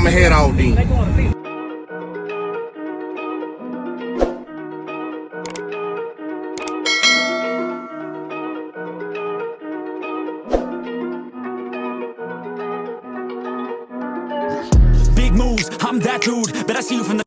I'ma head out then. Big moves, I'm that dude. Bet I see you from the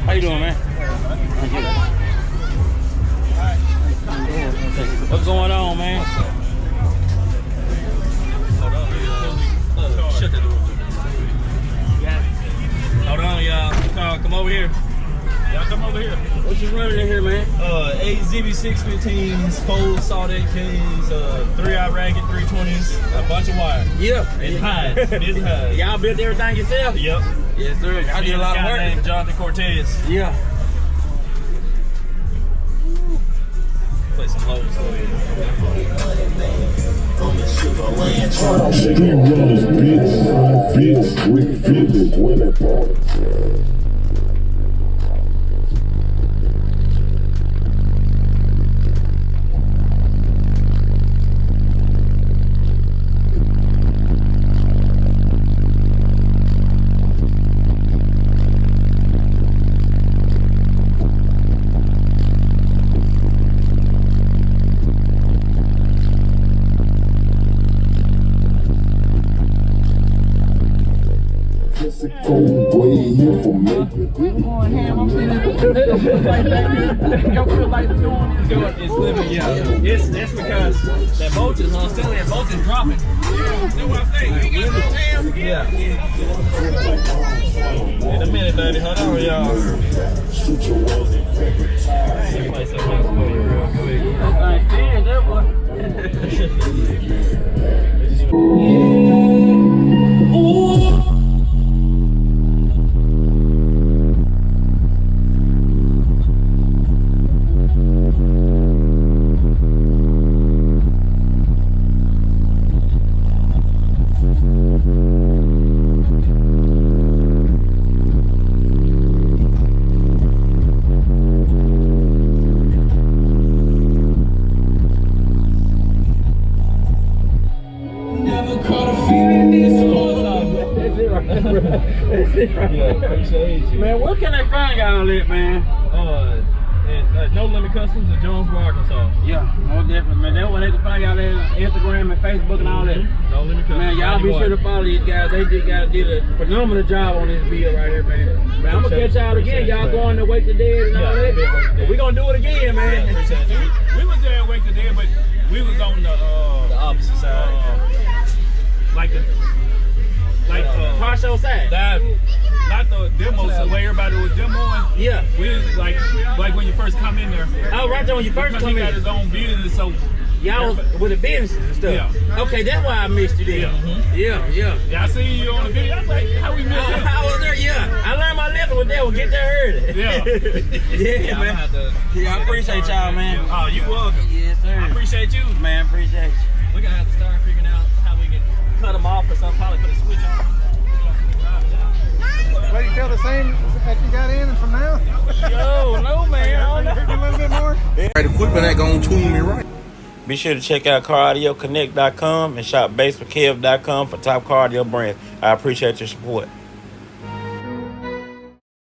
How you doing, man? What's going on, man? Shut that door. Hold on, y'all. Come over here. Y'all come over here. What you running in here, man? 8 ZB615s, 4 Salt AKs, 3-Eye Ragged 320s, a bunch of wire. Yeah. And hides. Busy hides. Y'all built everything yourself? Yep. Yes, sir. I did a lot of work. Named Jonathan Cortez. Yeah. Play some lows for you. Street runners, bitch, with fitness, winning parties. Way here for me. It's living, yeah. It's because that voltage, I'm telling you, that voltage dropping. Yeah, that's what I'm saying. You got no ham? Yeah. In a minute, baby. Hold on, y'all. Play something else for you real quick. I see that one. Appreciate you. Man, where can they find y'all at, man? At No Limit Customs in Jonesboro, Arkansas. Yeah, most definitely, man. That's where they can find y'all at on Instagram and Facebook and all that. No Limit Customs. Man, y'all be sure to follow these guys. They did a phenomenal job on this video right here, man. Man, I'm gonna catch y'all again. Y'all going to Wake the Dead and all that. We gonna do it again, man. Yeah, appreciate you. We was there at Wake the Dead, but we was on the opposite side. Car show side. Not the demo, so where everybody was demoing. Yeah. We was like when you first come in there. Oh, right there when you first because come he in. got his own business, so y'all was with the businesses and stuff. Yeah. Okay, that's why I missed you there. Yeah. Yeah, I see you on the video. I was like, how we missed him? I was there, yeah. I learned my lesson with that one. Get there early. Yeah. Yeah, man. Yeah, I appreciate y'all, man. Oh, you welcome. Yes, sir. I appreciate you. Man, appreciate you. We're gonna have to start figuring out how we can cut them off or something. Probably put a switch on. Well, you feel the same as you got in from now? Yo, no, man. A little bit more? Right equipment ain't gonna tune me right. Be sure to check out CarAudioConnect.com and shop BASSWITHKEV.com for top car audio brands. I appreciate your support.